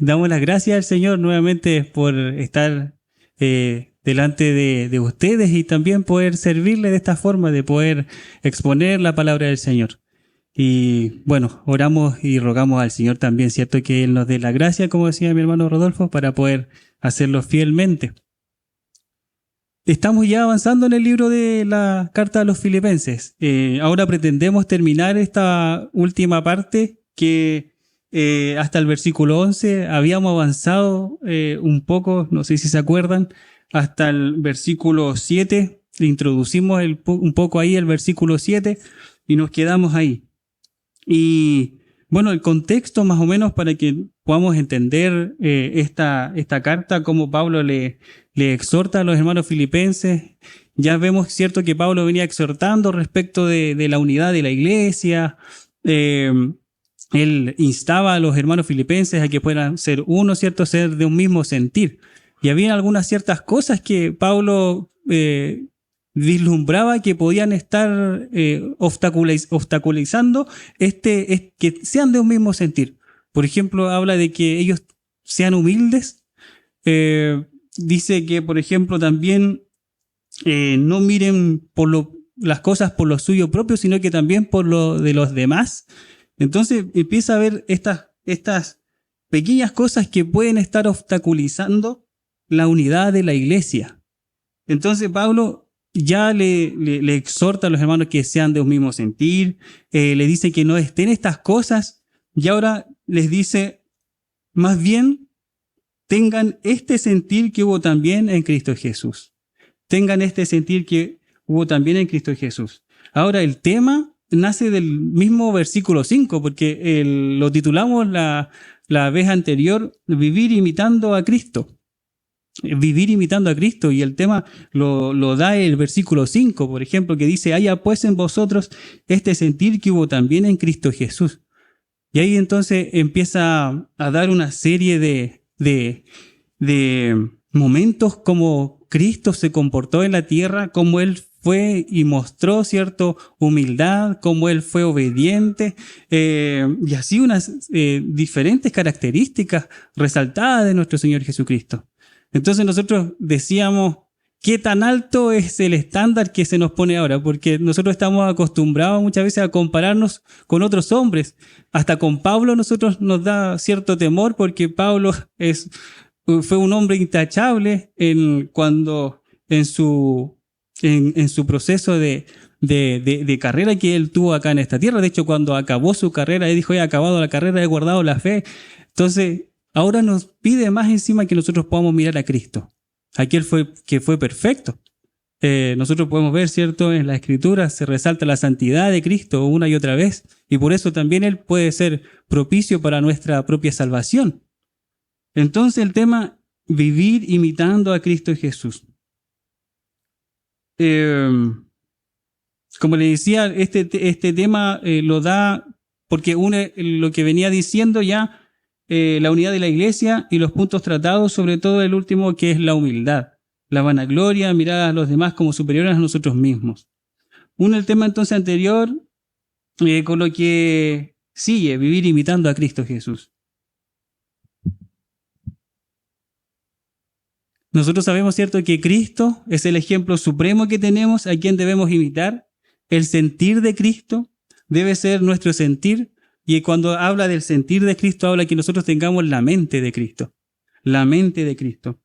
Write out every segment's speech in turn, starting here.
Damos las gracias al Señor nuevamente por estar delante de ustedes y también poder servirle de esta forma, de poder exponer la palabra del Señor. Y bueno, oramos y rogamos al Señor también, ¿cierto? Que Él nos dé la gracia, como decía mi hermano Rodolfo, para poder hacerlo fielmente. Estamos ya avanzando en el libro de la carta a los Filipenses. Ahora pretendemos terminar esta última parte que hasta el versículo 11 habíamos avanzado un poco, no sé si se acuerdan, hasta el versículo 7. Introducimos un poco ahí el versículo 7 y nos quedamos ahí. Y bueno, el contexto más o menos para que podamos entender esta carta, cómo Pablo le exhorta a los hermanos filipenses. Ya vemos, cierto, que Pablo venía exhortando respecto de la unidad de la iglesia. Él instaba a los hermanos filipenses a que puedan ser uno, cierto, ser de un mismo sentir. Y había algunas ciertas cosas que Pablo vislumbraba que podían estar obstaculizando que sean de un mismo sentir. Por ejemplo, habla de que ellos sean humildes. Dice que, por ejemplo, también no miren las cosas por lo suyo propio, sino que también por lo de los demás. Entonces empieza a ver estas pequeñas cosas que pueden estar obstaculizando la unidad de la iglesia. Entonces Pablo ya le exhorta a los hermanos que sean de un mismo sentir, le dice que no estén estas cosas, y ahora les dice, más bien, tengan este sentir que hubo también en Cristo Jesús. Tengan este sentir que hubo también en Cristo Jesús. Ahora, el tema nace del mismo versículo 5, porque lo titulamos la vez anterior, Vivir imitando a Cristo. Vivir imitando a Cristo, y el tema lo da el versículo 5, por ejemplo, que dice, haya pues en vosotros este sentir que hubo también en Cristo Jesús. Y ahí entonces empieza a dar una serie de momentos como Cristo se comportó en la tierra, como Él fue y mostró cierta humildad, como Él fue obediente, y así unas diferentes características resaltadas de nuestro Señor Jesucristo. Entonces nosotros decíamos, ¿qué tan alto es el estándar que se nos pone ahora? Porque nosotros estamos acostumbrados muchas veces a compararnos con otros hombres. Hasta con Pablo nosotros nos da cierto temor porque Pablo fue un hombre intachable cuando en su proceso de carrera que él tuvo acá en esta tierra. De hecho, cuando acabó su carrera, él dijo, he acabado la carrera, he guardado la fe. Entonces, ahora nos pide más encima que nosotros podamos mirar a Cristo, aquel que fue perfecto. Nosotros podemos ver, ¿cierto? En la Escritura se resalta la santidad de Cristo una y otra vez, y por eso también Él puede ser propicio para nuestra propia salvación. Entonces el tema, vivir imitando a Cristo Jesús. Como le decía, este tema lo da porque une lo que venía diciendo ya, la unidad de la iglesia y los puntos tratados, sobre todo el último, que es la humildad, la vanagloria, mirar a los demás como superiores a nosotros mismos. Une el tema entonces anterior con lo que sigue, vivir imitando a Cristo Jesús. Nosotros sabemos, ¿cierto?, que Cristo es el ejemplo supremo que tenemos, a quien debemos imitar. El sentir de Cristo debe ser nuestro sentir. Y cuando habla del sentir de Cristo, habla que nosotros tengamos la mente de Cristo. La mente de Cristo.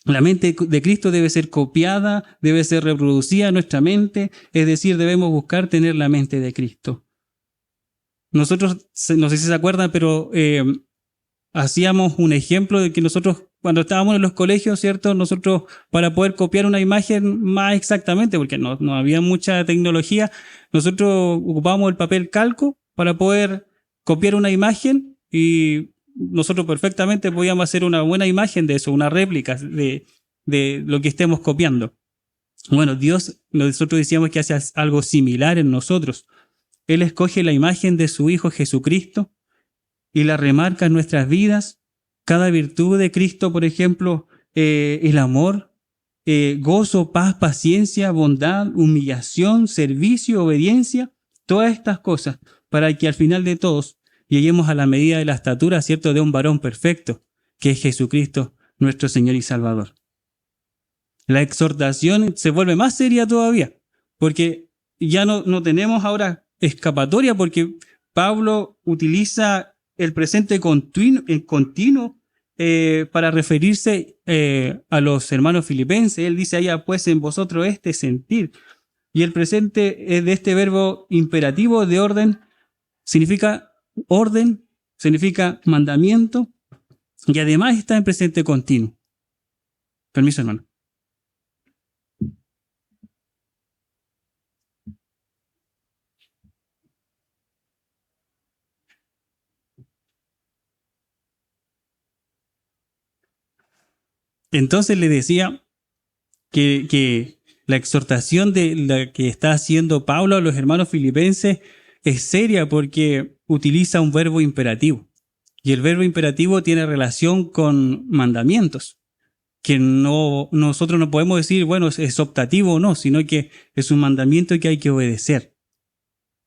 La mente de Cristo debe ser copiada, debe ser reproducida en nuestra mente, es decir, debemos buscar tener la mente de Cristo. Nosotros, no sé si se acuerdan, pero hacíamos un ejemplo de que nosotros, cuando estábamos en los colegios, ¿cierto? Nosotros, para poder copiar una imagen más exactamente, porque no había mucha tecnología, nosotros ocupábamos el papel calco para poder copiar una imagen, y nosotros perfectamente podíamos hacer una buena imagen de eso, una réplica de lo que estemos copiando. Bueno, Dios, nosotros decíamos que hace algo similar en nosotros. Él escoge la imagen de su Hijo Jesucristo y la remarca en nuestras vidas. Cada virtud de Cristo, por ejemplo, el amor, gozo, paz, paciencia, bondad, humillación, servicio, obediencia, todas estas cosas, para que al final de todos lleguemos a la medida de la estatura, ¿cierto?, de un varón perfecto, que es Jesucristo, nuestro Señor y Salvador. La exhortación se vuelve más seria todavía, porque ya no tenemos ahora escapatoria, porque Pablo utiliza el presente continuo para referirse a los hermanos filipenses. Él dice: haya pues en vosotros este sentir. Y el presente es de este verbo imperativo de orden, significa mandamiento, y además está en presente continuo. Permiso, hermano. Entonces le decía que la exhortación de la que está haciendo Pablo a los hermanos filipenses es seria porque utiliza un verbo imperativo. Y el verbo imperativo tiene relación con mandamientos, que nosotros no podemos decir, bueno, es optativo o no, sino que es un mandamiento que hay que obedecer.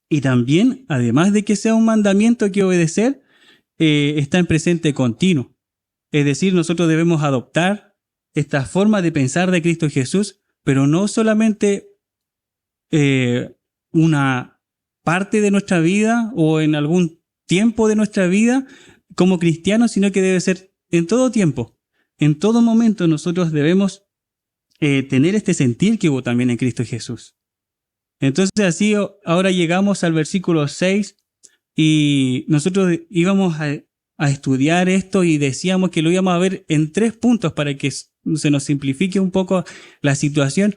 Y también, además de que sea un mandamiento que obedecer, está en presente continuo. Es decir, nosotros debemos adoptar esta forma de pensar de Cristo Jesús, pero no solamente una parte de nuestra vida o en algún tiempo de nuestra vida como cristianos, sino que debe ser en todo tiempo. En todo momento nosotros debemos tener este sentir que hubo también en Cristo Jesús. Entonces así ahora llegamos al versículo 6 y nosotros íbamos a estudiar esto y decíamos que lo íbamos a ver en 3 puntos para que se nos simplifique un poco la situación.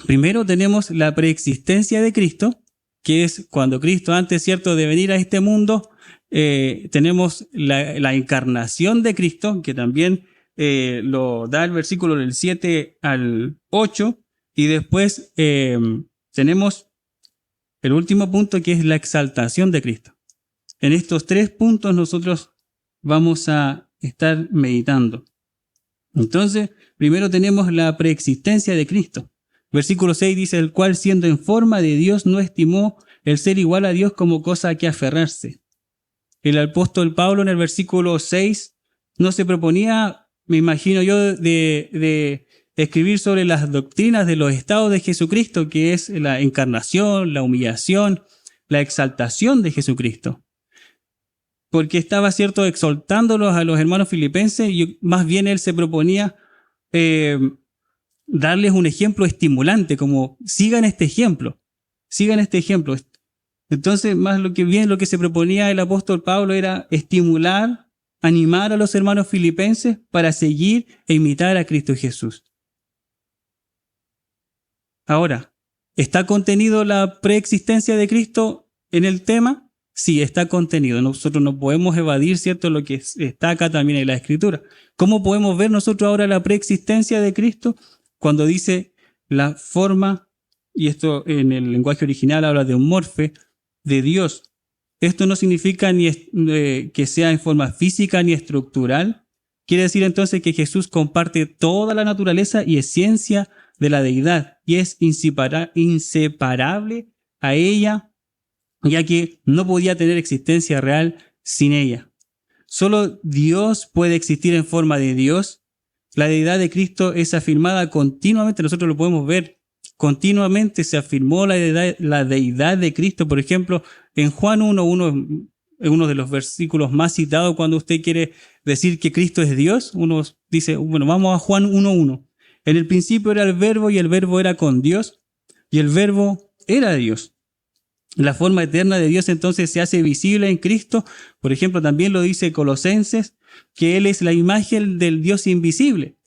Primero tenemos la preexistencia de Cristo, que es cuando Cristo, antes, cierto, de venir a este mundo, tenemos la encarnación de Cristo, que también lo da el versículo del 7 al 8, y después tenemos el último punto, que es la exaltación de Cristo. En estos 3 puntos nosotros vamos a estar meditando. Entonces, primero tenemos la preexistencia de Cristo. Versículo 6 dice: el cual siendo en forma de Dios no estimó el ser igual a Dios como cosa a que aferrarse. El apóstol Pablo en el versículo 6 no se proponía, me imagino yo, de escribir sobre las doctrinas de los estados de Jesucristo, que es la encarnación, la humillación, la exaltación de Jesucristo. Porque estaba, cierto, exaltándolos a los hermanos filipenses, y más bien él se proponía darles un ejemplo estimulante, como sigan este ejemplo. Entonces, más lo que se proponía el apóstol Pablo era estimular, animar a los hermanos filipenses para seguir e imitar a Cristo Jesús. Ahora, ¿está contenido la preexistencia de Cristo en el tema? Sí, está contenido. Nosotros no podemos evadir, ¿cierto?, lo que está acá también en la Escritura. ¿Cómo podemos ver nosotros ahora la preexistencia de Cristo? Cuando dice la forma, y esto en el lenguaje original habla de un morfe, de Dios. Esto no significa ni que sea en forma física ni estructural. Quiere decir entonces que Jesús comparte toda la naturaleza y esencia de la deidad y es inseparable a ella, ya que no podía tener existencia real sin ella. Solo Dios puede existir en forma de Dios. La deidad de Cristo es afirmada continuamente, nosotros lo podemos ver. Continuamente se afirmó la deidad de Cristo. Por ejemplo, en Juan 1:1, en uno de los versículos más citados, cuando usted quiere decir que Cristo es Dios, uno dice, bueno, vamos a Juan 1:1. En el principio era el verbo y el verbo era con Dios y el verbo era Dios. La forma eterna de Dios entonces se hace visible en Cristo. Por ejemplo, también lo dice Colosenses, que Él es la imagen del Dios invisible.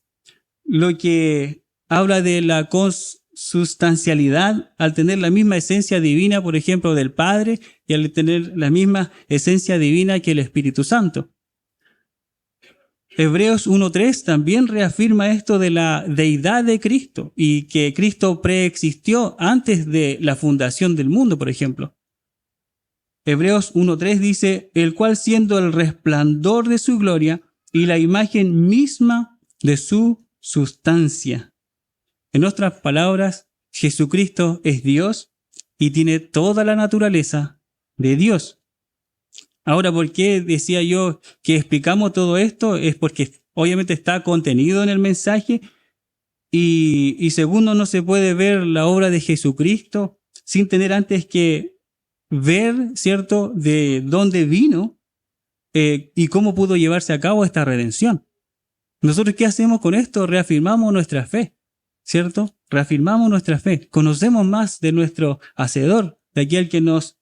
Lo que habla de la consustancialidad al tener la misma esencia divina, por ejemplo, del Padre, y al tener la misma esencia divina que el Espíritu Santo. Hebreos 1:3 también reafirma esto de la deidad de Cristo y que Cristo preexistió antes de la fundación del mundo, por ejemplo. Hebreos 1:3 dice: el cual siendo el resplandor de su gloria y la imagen misma de su sustancia. En otras palabras, Jesucristo es Dios y tiene toda la naturaleza de Dios. Ahora, ¿por qué decía yo que explicamos todo esto? Es porque obviamente está contenido en el mensaje y segundo, no se puede ver la obra de Jesucristo sin tener antes que ver, ¿cierto?, de dónde vino y cómo pudo llevarse a cabo esta redención. ¿Nosotros qué hacemos con esto? Reafirmamos nuestra fe, ¿cierto? Reafirmamos nuestra fe. Conocemos más de nuestro Hacedor, de aquel que nos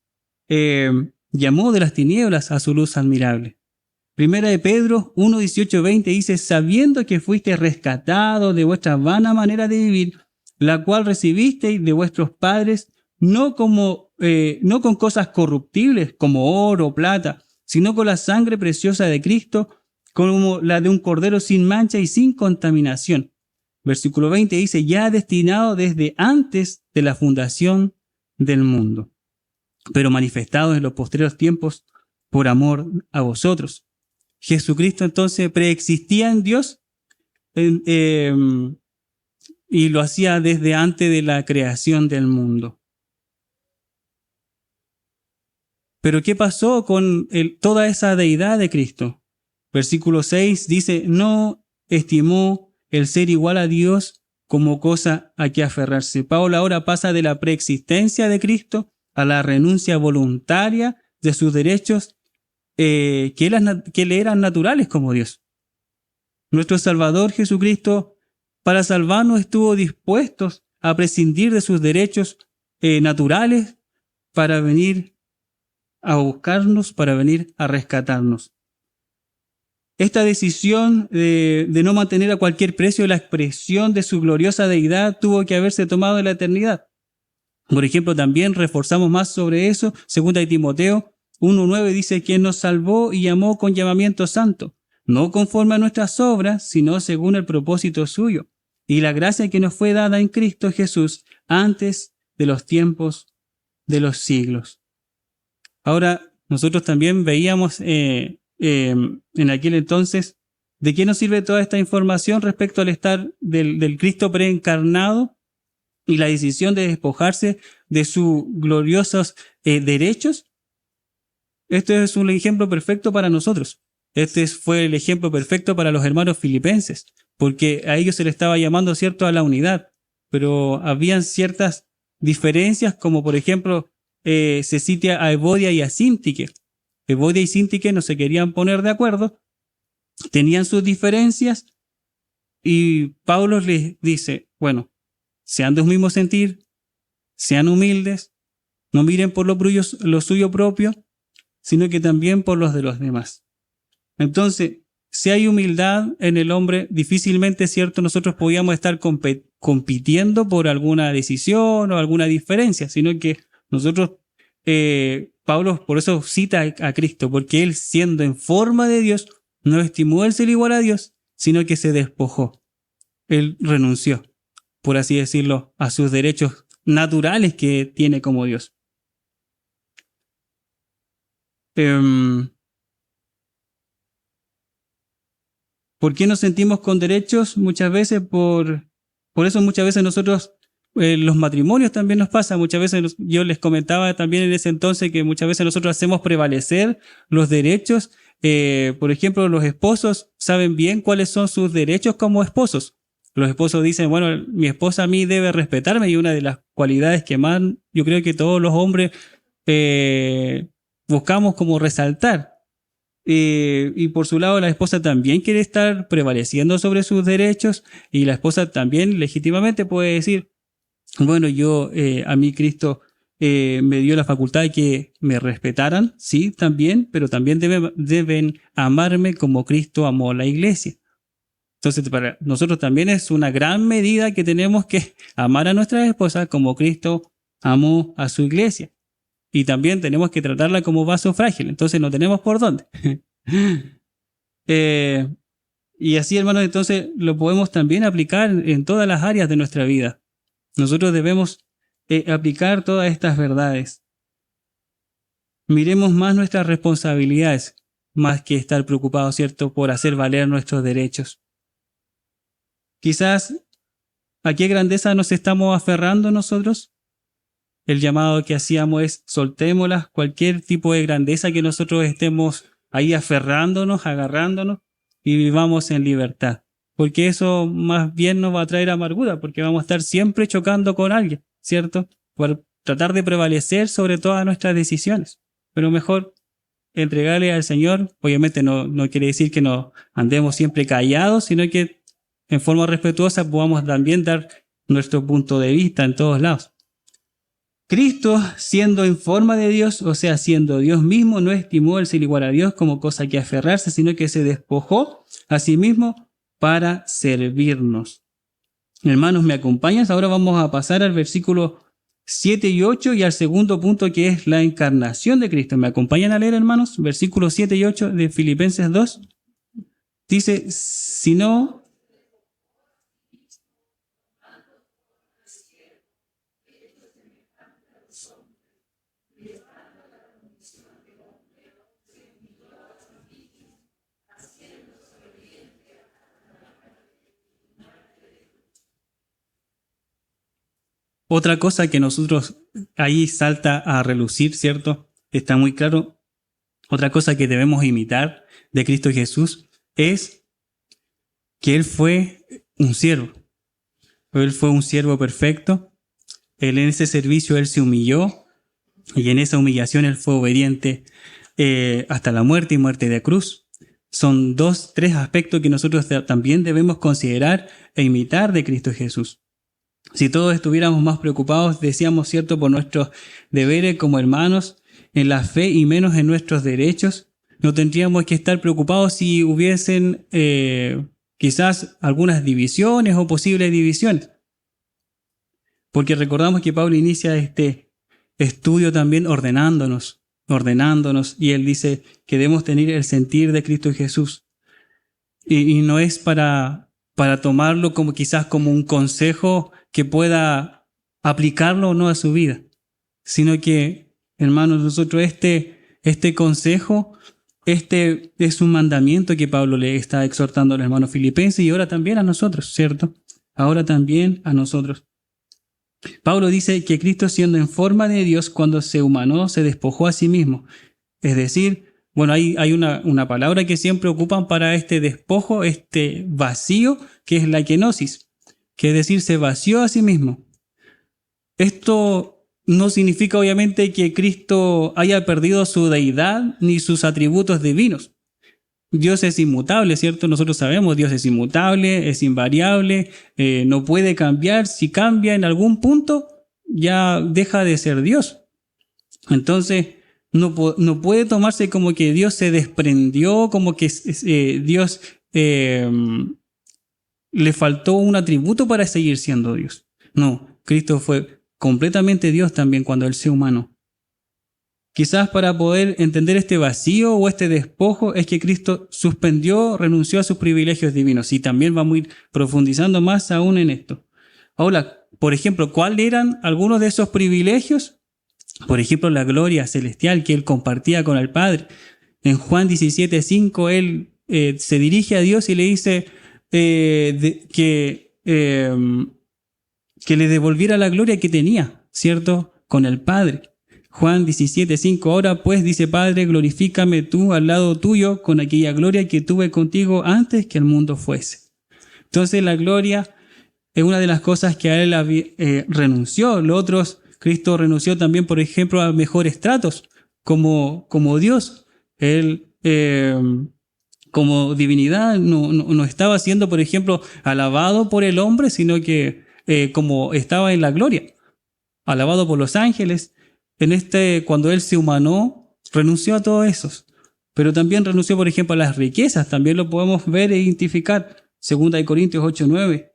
llamó de las tinieblas a su luz admirable. Primera de Pedro 1, 18, 20 dice, sabiendo que fuiste rescatados de vuestra vana manera de vivir, la cual recibisteis de vuestros padres, no con cosas corruptibles como oro o plata, sino con la sangre preciosa de Cristo, como la de un cordero sin mancha y sin contaminación. Versículo 20 dice, ya destinado desde antes de la fundación del mundo, pero manifestado en los postreros tiempos por amor a vosotros. Jesucristo entonces preexistía en Dios y lo hacía desde antes de la creación del mundo. Pero ¿qué pasó con toda esa deidad de Cristo? Versículo 6 dice, no estimó el ser igual a Dios como cosa a que aferrarse. Pablo ahora pasa de la preexistencia de Cristo a la renuncia voluntaria de sus derechos que le eran naturales como Dios. Nuestro Salvador Jesucristo, para salvarnos, estuvo dispuesto a prescindir de sus derechos naturales para venir a buscarnos, para venir a rescatarnos. Esta decisión de no mantener a cualquier precio la expresión de su gloriosa deidad tuvo que haberse tomado en la eternidad. Por ejemplo, también reforzamos más sobre eso, 2 de Timoteo 1:9 dice, quien nos salvó y llamó con llamamiento santo, no conforme a nuestras obras, sino según el propósito suyo, y la gracia que nos fue dada en Cristo Jesús antes de los tiempos de los siglos. Ahora, nosotros también veíamos en aquel entonces de qué nos sirve toda esta información respecto al estar del Cristo preencarnado y la decisión de despojarse de sus gloriosos derechos. Este es un ejemplo perfecto para nosotros. Este fue el ejemplo perfecto para los hermanos filipenses, porque a ellos se les estaba llamando, ¿cierto?, a la unidad, pero habían ciertas diferencias, como por ejemplo, se cita a Evodia y a Síntique. Evodia y Síntique no se querían poner de acuerdo, tenían sus diferencias, y Pablo les dice, bueno, sean de un mismo sentir, sean humildes, no miren por lo suyo propio, sino que también por los de los demás. Entonces, si hay humildad en el hombre, difícilmente, ¿cierto?, nosotros podíamos estar compitiendo por alguna decisión o alguna diferencia, sino que nosotros, Pablo por eso cita a Cristo, porque él, siendo en forma de Dios, no estimó el ser igual a Dios, sino que se despojó. Él renunció, por así decirlo, a sus derechos naturales que tiene como Dios. ¿Por qué nos sentimos con derechos? Muchas veces por eso muchas veces nosotros, los matrimonios también nos pasa, muchas veces yo les comentaba también en ese entonces que muchas veces nosotros hacemos prevalecer los derechos. Por ejemplo, los esposos saben bien cuáles son sus derechos como esposos. Los esposos dicen, bueno, mi esposa a mí debe respetarme, y una de las cualidades que más yo creo que todos los hombres buscamos como resaltar. Y por su lado la esposa también quiere estar prevaleciendo sobre sus derechos, y la esposa también legítimamente puede decir, bueno, a mí Cristo me dio la facultad de que me respetaran, sí, también, pero también deben amarme como Cristo amó a la iglesia. Entonces, para nosotros también es una gran medida que tenemos que amar a nuestra esposa como Cristo amó a su iglesia. Y también tenemos que tratarla como vaso frágil, entonces no tenemos por dónde. Y así, hermanos, entonces lo podemos también aplicar en todas las áreas de nuestra vida. Nosotros debemos aplicar todas estas verdades. Miremos más nuestras responsabilidades, más que estar preocupados, ¿cierto?, por hacer valer nuestros derechos. Quizás, ¿a qué grandeza nos estamos aferrando nosotros? el llamado que hacíamos es soltémoslas, cualquier tipo de grandeza que nosotros estemos ahí aferrándonos, agarrándonos y vivamos en libertad. Porque eso más bien nos va a traer amargura, porque vamos a estar siempre chocando con alguien, ¿cierto? Por tratar de prevalecer sobre todas nuestras decisiones. Pero mejor entregarle al Señor. Obviamente no quiere decir que nos andemos siempre callados, sino que en forma respetuosa podamos también dar nuestro punto de vista en todos lados. Cristo, siendo en forma de Dios, o sea, siendo Dios mismo, no estimó el ser igual a Dios como cosa que aferrarse, sino que se despojó a sí mismo para servirnos. Hermanos, ¿me acompañas? Ahora vamos a pasar al versículo 7 y 8 y al segundo punto, que es la encarnación de Cristo. ¿Me acompañan a leer, hermanos? Versículos 7 y 8 de Filipenses 2. Dice, si no... Otra cosa que nosotros ahí salta a relucir, ¿cierto? Está muy claro. Otra cosa que debemos imitar de Cristo Jesús es que Él fue un siervo. Él fue un siervo perfecto. Él en ese servicio Él se humilló y en esa humillación Él fue obediente hasta la muerte y muerte de cruz. Son tres aspectos que nosotros también debemos considerar e imitar de Cristo Jesús. Si todos estuviéramos más preocupados, decíamos, cierto, por nuestros deberes como hermanos en la fe y menos en nuestros derechos, no tendríamos que estar preocupados si hubiesen quizás algunas divisiones o posibles divisiones. Porque recordamos que Pablo inicia este estudio también ordenándonos, y él dice que debemos tener el sentir de Cristo Jesús. Y no es para tomarlo como quizás como un consejo que pueda aplicarlo o no a su vida, sino que, hermanos, nosotros este consejo, este es un mandamiento que Pablo le está exhortando al hermano filipense y ahora también a nosotros, ¿cierto? Ahora también a nosotros. Pablo dice que Cristo, siendo en forma de Dios, cuando se humanó, se despojó a sí mismo. Es decir, bueno, hay una palabra que siempre ocupan para este despojo, este vacío, que es la kenosis, que es decir, se vació a sí mismo. Esto no significa obviamente que Cristo haya perdido su deidad ni sus atributos divinos. Dios es inmutable, ¿cierto? Nosotros sabemos, Dios es inmutable, es invariable, no puede cambiar. Si cambia en algún punto, ya deja de ser Dios. Entonces, no puede tomarse como que Dios se desprendió, como que Dios le faltó un atributo para seguir siendo Dios. No, Cristo fue completamente Dios también cuando Él se humanó. Quizás para poder entender este vacío o este despojo es que Cristo renunció a sus privilegios divinos, y también vamos a ir profundizando más aún en esto. Ahora, por ejemplo, ¿cuáles eran algunos de esos privilegios? Por ejemplo, la gloria celestial que Él compartía con el Padre. En Juan 17:5 Él se dirige a Dios y le dice que le devolviera la gloria que tenía, ¿cierto?, con el Padre. Juan 17:5, ahora pues, dice Padre, glorifícame tú al lado tuyo con aquella gloria que tuve contigo antes que el mundo fuese. Entonces la gloria es una de las cosas que a Él renunció. Los otros, Cristo renunció también, por ejemplo, a mejores tratos como Dios. Él, como divinidad, no estaba siendo, por ejemplo, alabado por el hombre, sino que como estaba en la gloria, alabado por los ángeles. Cuando Él se humanó, renunció a todos esos. Pero también renunció, por ejemplo, a las riquezas. También lo podemos ver e identificar. 2 Corintios 8:9.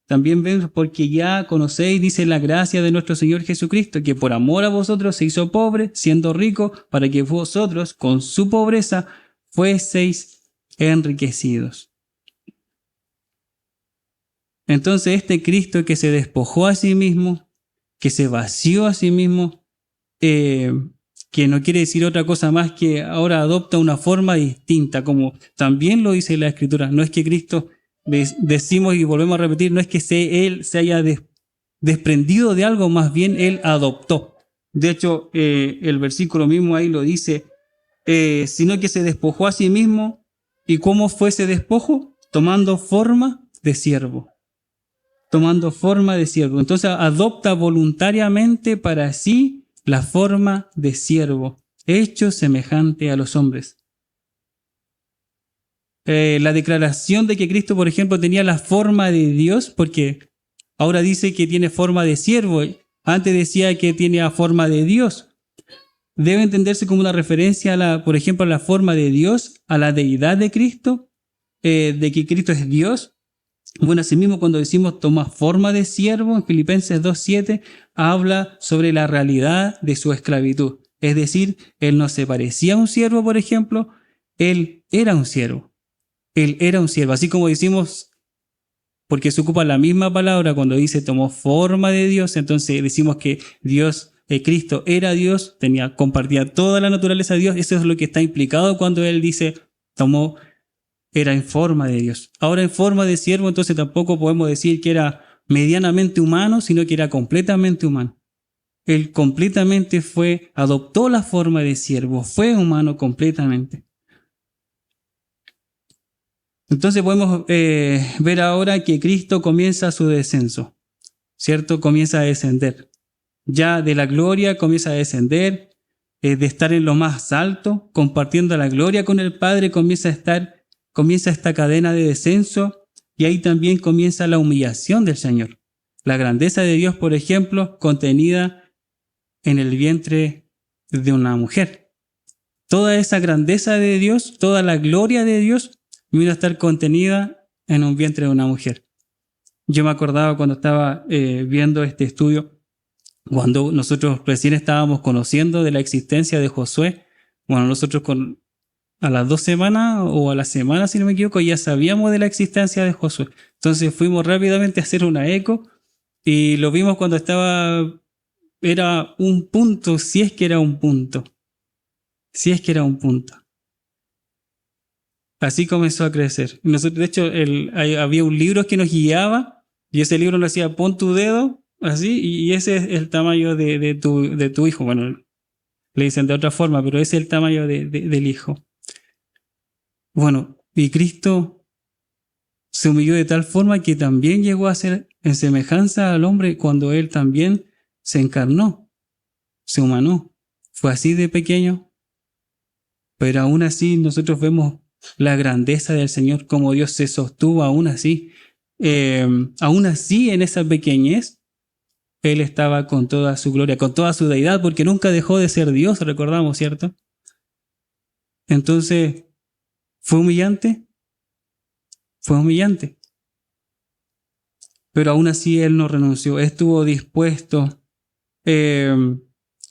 También vemos, porque ya conocéis, dice, la gracia de nuestro Señor Jesucristo, que por amor a vosotros se hizo pobre, siendo rico, para que vosotros, con su pobreza, fueseis enriquecidos. Entonces, este Cristo que se despojó a sí mismo, que se vació a sí mismo, que no quiere decir otra cosa más que ahora adopta una forma distinta, como también lo dice la Escritura. No es que Cristo, decimos y volvemos a repetir, no es que Él se haya desprendido de algo, más bien Él adoptó. De hecho, el versículo mismo ahí lo dice, sino que se despojó a sí mismo. ¿Y cómo fue ese despojo? Tomando forma de siervo. Tomando forma de siervo. Entonces adopta voluntariamente para sí la forma de siervo, hecho semejante a los hombres. La declaración de que Cristo, por ejemplo, tenía la forma de Dios, porque ahora dice que tiene forma de siervo, antes decía que tiene forma de Dios. Debe entenderse como una referencia, por ejemplo, a la forma de Dios, a la deidad de Cristo, de que Cristo es Dios. Bueno, asimismo, cuando decimos toma forma de siervo, en Filipenses 2:7, habla sobre la realidad de su esclavitud. Es decir, él no se parecía a un siervo, por ejemplo, él era un siervo. Él era un siervo. Así como decimos, porque se ocupa la misma palabra cuando dice tomó forma de Dios, entonces decimos que Dios, Cristo era Dios, compartía toda la naturaleza de Dios. Eso es lo que está implicado cuando él dice era en forma de Dios. Ahora en forma de siervo, entonces tampoco podemos decir que era medianamente humano, sino que era completamente humano. Él completamente adoptó la forma de siervo, fue humano completamente. Entonces podemos ver ahora que Cristo comienza su descenso, ¿cierto? Comienza a descender. Ya de la gloria comienza a descender, de estar en lo más alto, compartiendo la gloria con el Padre, comienza esta cadena de descenso, y ahí también comienza la humillación del Señor. La grandeza de Dios, por ejemplo, contenida en el vientre de una mujer. Toda esa grandeza de Dios, toda la gloria de Dios, vino a estar contenida en un vientre de una mujer. Yo me acordaba cuando estaba viendo este estudio, cuando nosotros recién estábamos conociendo de la existencia de Josué. Bueno, nosotros a las 2 semanas o a la semana, si no me equivoco, ya sabíamos de la existencia de Josué. Entonces fuimos rápidamente a hacer una eco y lo vimos cuando era un punto, si es que era un punto. Si es que era un punto. Así comenzó a crecer. Nosotros, de hecho, había un libro que nos guiaba y ese libro nos decía, pon tu dedo, así, y ese es el tamaño de tu hijo. Bueno, le dicen de otra forma, pero ese es el tamaño del hijo. Bueno, y Cristo se humilló de tal forma que también llegó a ser en semejanza al hombre cuando él también se encarnó, se humanó. Fue así de pequeño, pero aún así nosotros vemos la grandeza del Señor, como Dios se sostuvo aún así. Aún así, en esa pequeñez, Él estaba con toda su gloria, con toda su deidad, porque nunca dejó de ser Dios, recordamos, ¿cierto? Entonces, ¿fue humillante? Fue humillante. Pero aún así Él no renunció, estuvo dispuesto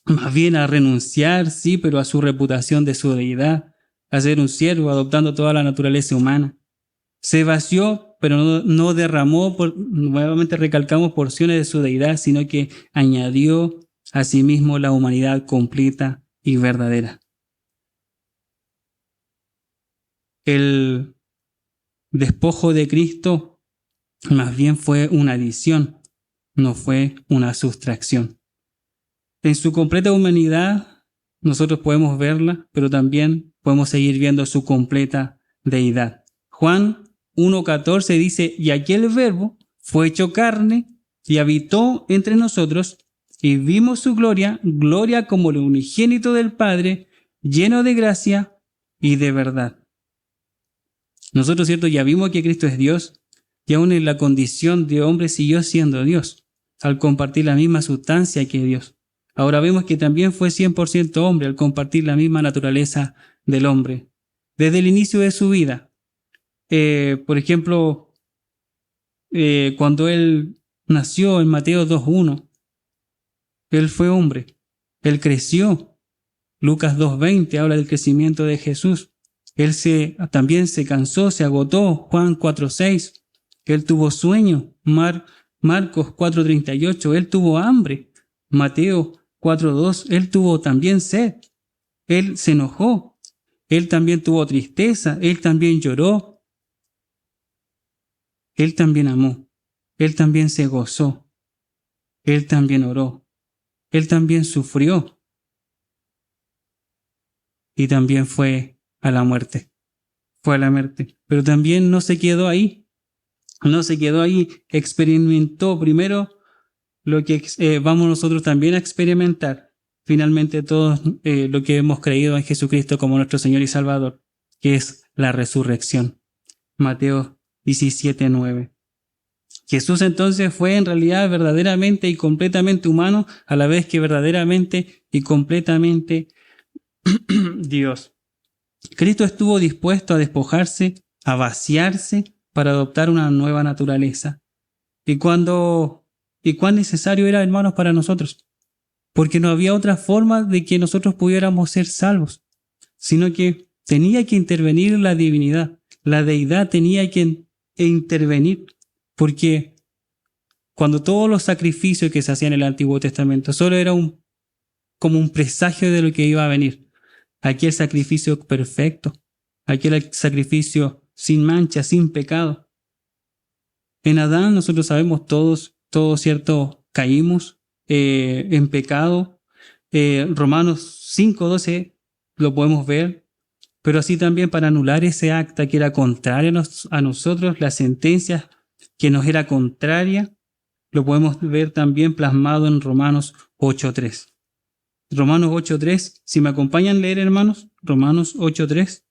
más bien a renunciar, sí, pero a su reputación de su deidad, a ser un siervo, adoptando toda la naturaleza humana. Se vació, pero no derramó, nuevamente recalcamos, porciones de su deidad, sino que añadió a sí mismo la humanidad completa y verdadera. El despojo de Cristo más bien fue una adición, no fue una sustracción. En su completa humanidad nosotros podemos verla, pero también podemos seguir viendo su completa deidad. Juan 1:14 dice, y aquel verbo fue hecho carne y habitó entre nosotros y vimos su gloria, gloria como el unigénito del Padre, lleno de gracia y de verdad. Nosotros, cierto, ya vimos que Cristo es Dios y aún en la condición de hombre siguió siendo Dios, al compartir la misma sustancia que Dios. Ahora vemos que también fue 100% hombre al compartir la misma naturaleza del hombre. Desde el inicio de su vida, por ejemplo, cuando él nació en Mateo 2:1, él fue hombre, él creció. Lucas 2:20 habla del crecimiento de Jesús. Él también se cansó, se agotó. Juan 4:6, él tuvo sueño. Marcos 4:38, él tuvo hambre. Mateo 4:2, él tuvo también sed. Él se enojó. Él también tuvo tristeza. Él también lloró. Él también amó. Él también se gozó. Él también oró. Él también sufrió y también fue a la muerte. Fue a la muerte. Pero también no se quedó ahí. No se quedó ahí. Experimentó primero lo que vamos nosotros también a experimentar. Finalmente todos lo que hemos creído en Jesucristo como nuestro Señor y Salvador, que es la resurrección. Mateo 17:9. Jesús entonces fue en realidad verdaderamente y completamente humano, a la vez que verdaderamente y completamente Dios. Cristo estuvo dispuesto a despojarse, a vaciarse para adoptar una nueva naturaleza. ¿Y cuán necesario era, hermanos, para nosotros? Porque no había otra forma de que nosotros pudiéramos ser salvos, sino que tenía que intervenir la divinidad. La deidad tenía que intervenir, porque cuando todos los sacrificios que se hacían en el Antiguo Testamento solo era como un presagio de lo que iba a venir. Aquel sacrificio perfecto, aquel sacrificio sin mancha, sin pecado. En Adán nosotros sabemos todos, ¿cierto? Caímos en pecado. Romanos 5:12 lo podemos ver, pero así también para anular ese acta que era contraria a nosotros, la sentencia que nos era contraria, lo podemos ver también plasmado en Romanos 8:3. Romanos 8:3, si me acompañan a leer, hermanos, Romanos 8:3.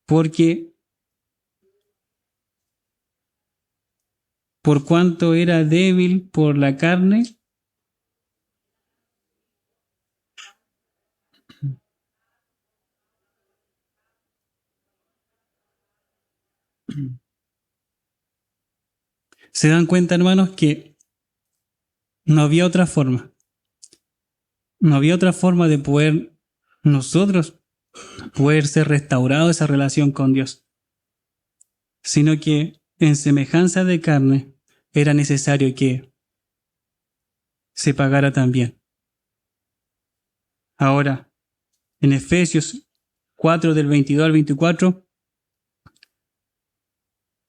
Porque por cuanto era débil por la carne, se dan cuenta, hermanos, que no había otra forma. No había otra forma de poder nosotros poder ser restaurado esa relación con Dios, sino que en semejanza de carne era necesario que se pagara también. Ahora, en Efesios 4 del 22 al 24,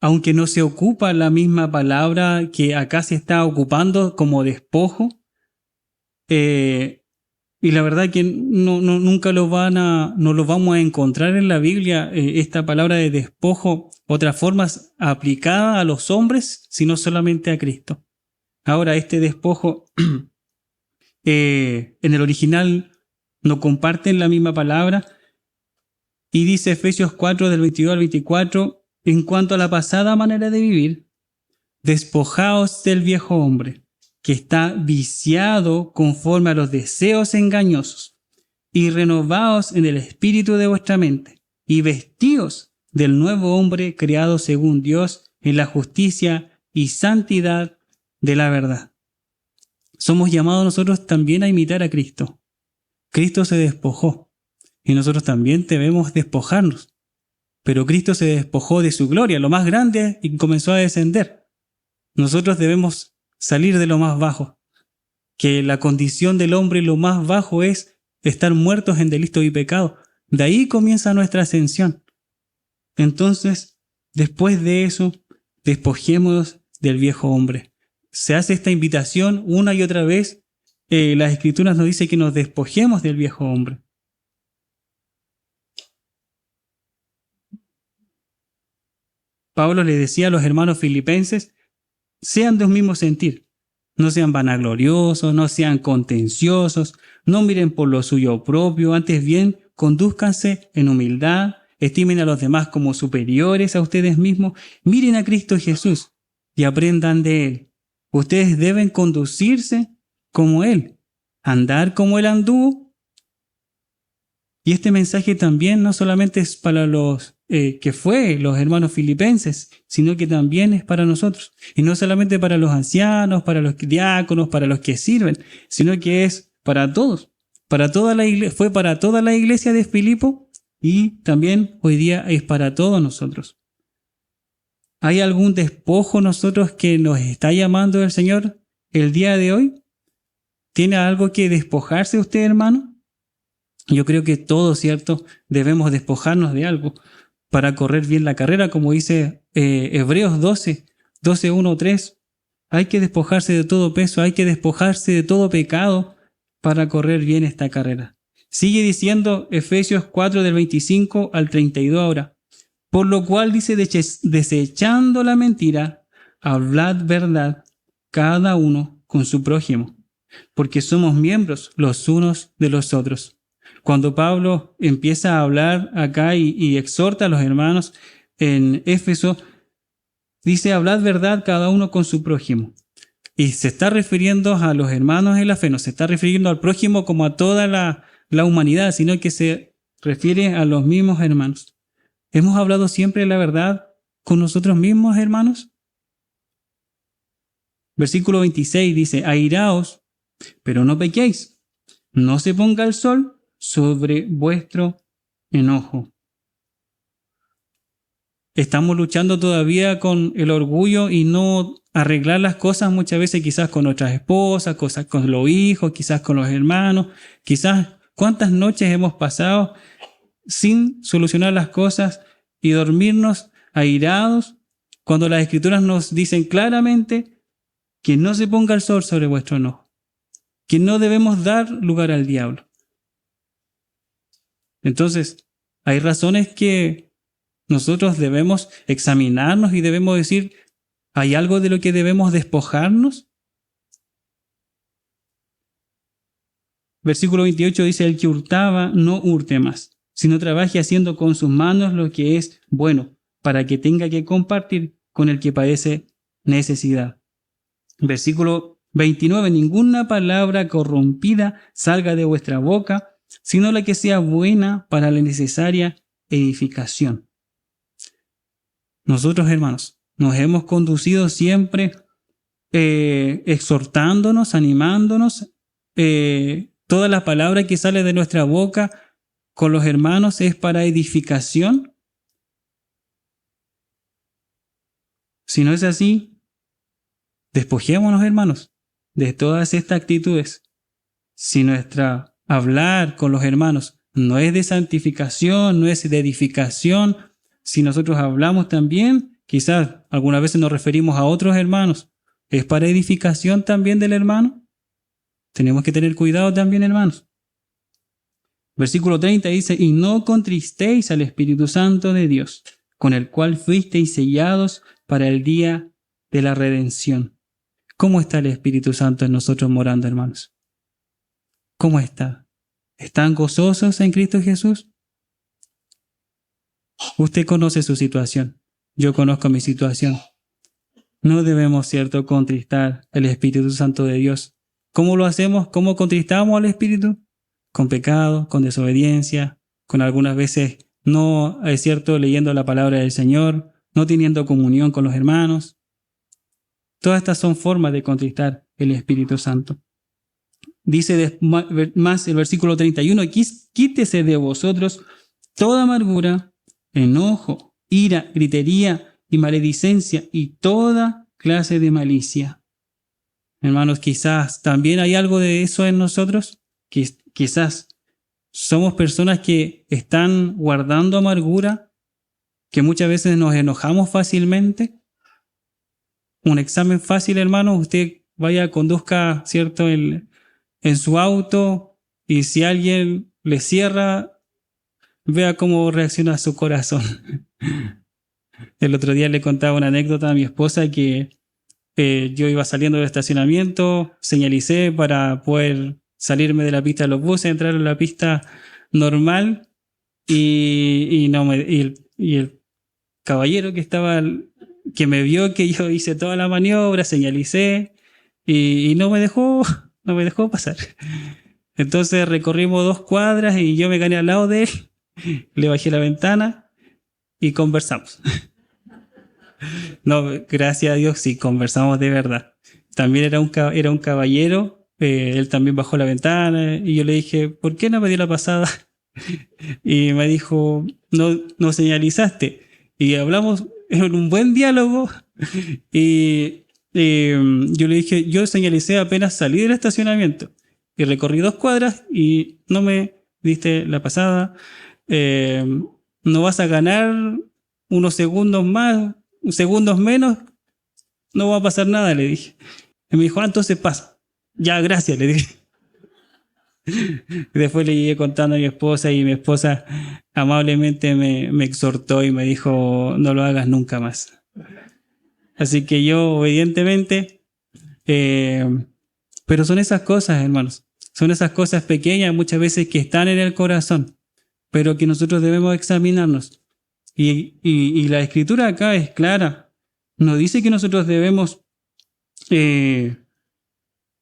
aunque no se ocupa la misma palabra que acá se está ocupando como despojo, y la verdad que nunca no lo vamos a encontrar en la Biblia, esta palabra de despojo, otras formas aplicada a los hombres, sino solamente a Cristo. Ahora, este despojo en el original no comparten la misma palabra, y dice Efesios 4 del 22 al 24, en cuanto a la pasada manera de vivir, despojaos del viejo hombre, que está viciado conforme a los deseos engañosos, y renovaos en el espíritu de vuestra mente, y vestíos del nuevo hombre creado según Dios en la justicia y santidad de la verdad. Somos llamados nosotros también a imitar a Cristo. Cristo se despojó, y nosotros también debemos despojarnos. Pero Cristo se despojó de su gloria, lo más grande, y comenzó a descender. Nosotros debemos salir de lo más bajo, que la condición del hombre lo más bajo es estar muertos en delitos y pecado. De ahí comienza nuestra ascensión. Entonces, después de eso, despojémonos del viejo hombre. Se hace esta invitación una y otra vez. Las Escrituras nos dicen que nos despojemos del viejo hombre. Pablo le decía a los hermanos filipenses, sean de un mismo sentir, no sean vanagloriosos, no sean contenciosos, no miren por lo suyo propio, antes bien, condúzcanse en humildad, estimen a los demás como superiores a ustedes mismos, miren a Cristo Jesús y aprendan de Él. Ustedes deben conducirse como Él, andar como Él anduvo. Y este mensaje también no solamente es para los los hermanos filipenses, sino que también es para nosotros. Y no solamente para los ancianos, para los diáconos, para los que sirven, sino que es para todos. Fue para toda la iglesia de Filipo y también hoy día es para todos nosotros. ¿Hay algún despojo nosotros que nos está llamando el Señor el día de hoy? ¿Tiene algo que despojarse usted, hermano? Yo creo que todos, ¿cierto? Debemos despojarnos de algo para correr bien la carrera, como dice Hebreos 12, 1, 3. Hay que despojarse de todo peso, hay que despojarse de todo pecado para correr bien esta carrera. Sigue diciendo Efesios 4 del 25 al 32 ahora. Por lo cual dice, desechando la mentira, hablad verdad cada uno con su prójimo, porque somos miembros los unos de los otros. Cuando Pablo empieza a hablar acá y exhorta a los hermanos en Éfeso, dice, hablad verdad cada uno con su prójimo. Y se está refiriendo a los hermanos en la fe, no se está refiriendo al prójimo como a toda la humanidad, sino que se refiere a los mismos hermanos. ¿Hemos hablado siempre la verdad con nosotros mismos, hermanos? Versículo 26 dice, airaos, pero no pequéis. No se ponga el sol sobre vuestro enojo. Estamos luchando todavía con el orgullo y no arreglar las cosas muchas veces, quizás con nuestras esposas, cosas con los hijos, quizás con los hermanos, quizás cuántas noches hemos pasado sin solucionar las cosas y dormirnos airados cuando las Escrituras nos dicen claramente que no se ponga el sol sobre vuestro enojo, que no debemos dar lugar al diablo. Entonces, hay razones que nosotros debemos examinarnos y debemos decir, ¿hay algo de lo que debemos despojarnos? Versículo 28 dice, el que hurtaba no hurte más, sino trabaje haciendo con sus manos lo que es bueno, para que tenga que compartir con el que padece necesidad. Versículo 29, ninguna palabra corrompida salga de vuestra boca, sino la que sea buena para la necesaria edificación. Nosotros, hermanos, nos hemos conducido siempre exhortándonos, animándonos. Toda la palabra que sale de nuestra boca con los hermanos es para edificación. Si no es así, despojémonos, hermanos, de todas estas actitudes. Si nuestra hablar con los hermanos no es de santificación, no es de edificación, si nosotros hablamos también, quizás algunas veces nos referimos a otros hermanos, ¿es para edificación también del hermano? Tenemos que tener cuidado también, hermanos. Versículo 30 dice, y no contristéis al Espíritu Santo de Dios, con el cual fuisteis sellados para el día de la redención. ¿Cómo está el Espíritu Santo en nosotros morando, hermanos? ¿Cómo está? ¿Están gozosos en Cristo Jesús? Usted conoce su situación. Yo conozco mi situación. No debemos, ¿cierto?, contristar el Espíritu Santo de Dios. ¿Cómo lo hacemos? ¿Cómo contristamos al Espíritu? Con pecado, con desobediencia, con algunas veces no, es cierto, leyendo la palabra del Señor, no teniendo comunión con los hermanos. Todas estas son formas de contristar el Espíritu Santo. Dice más el versículo 31, quítese de vosotros toda amargura, enojo, ira, gritería y maledicencia y toda clase de malicia. Hermanos, quizás también hay algo de eso en nosotros. Quizás somos personas que están guardando amargura, que muchas veces nos enojamos fácilmente. Un examen fácil, hermano, usted vaya, conduzca, ¿cierto?, en su auto, y si alguien le cierra, vea cómo reacciona su corazón. El otro día le contaba una anécdota a mi esposa que yo iba saliendo del estacionamiento, señalicé para poder salirme de la pista de los buses, entrar en la pista normal y el caballero que me vio que yo hice toda la maniobra, señalicé y no me dejó pasar. Entonces recorrimos 2 cuadras y yo me gané al lado de él, le bajé la ventana y conversamos. No, gracias a Dios, sí, conversamos de verdad. También era un caballero, él también bajó la ventana y yo le dije, ¿por qué no me dio la pasada? Y me dijo, no señalizaste. Y hablamos en un buen diálogo y yo le dije, yo señalicé apenas salí del estacionamiento y recorrí 2 cuadras y no me diste la pasada. No vas a ganar unos segundos más, segundos menos no va a pasar nada, le dije. Y me dijo, entonces pasa. Ya, gracias, le dije. Y después le llegué contando a mi esposa y mi esposa amablemente me exhortó y me dijo, no lo hagas nunca más. Así que yo obedientemente, pero son esas cosas, hermanos, son esas cosas pequeñas muchas veces que están en el corazón, pero que nosotros debemos examinarnos. Y la escritura acá es clara, nos dice que nosotros debemos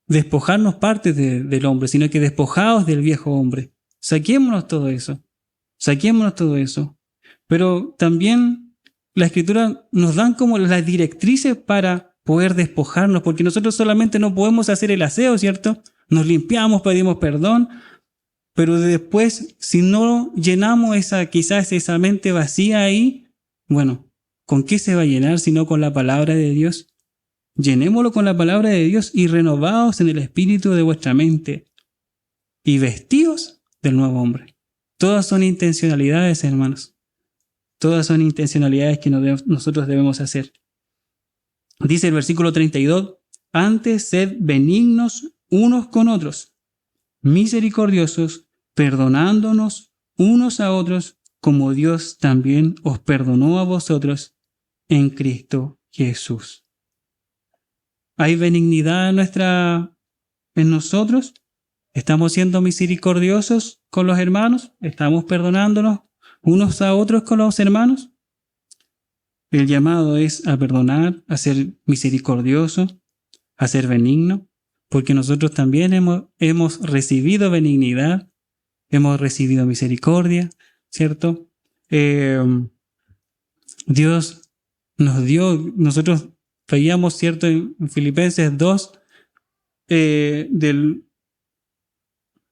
despojarnos partes del hombre, sino que despojados del viejo hombre. Saquémonos todo eso. Saquémonos todo eso. Pero también la escritura nos dan como las directrices para poder despojarnos, porque nosotros solamente no podemos hacer el aseo, ¿cierto? Nos limpiamos, pedimos perdón, pero después, si no llenamos quizás esa mente vacía ahí, bueno, ¿con qué se va a llenar si no con la palabra de Dios? Llenémoslo con la palabra de Dios y renovaos en el espíritu de vuestra mente y vestidos del nuevo hombre. Todas son intencionalidades, hermanos. Todas son intencionalidades que nosotros debemos hacer. Dice el versículo 32, antes sed benignos unos con otros, misericordiosos, perdonándonos unos a otros, como Dios también os perdonó a vosotros en Cristo Jesús. ¿Hay benignidad en nosotros? ¿Estamos siendo misericordiosos con los hermanos? ¿Estamos perdonándonos unos a otros con los hermanos? El llamado es a perdonar, a ser misericordioso, a ser benigno, porque nosotros también hemos recibido benignidad, hemos recibido misericordia, ¿cierto? Dios nos dio, nosotros veíamos, ¿cierto? En Filipenses 2,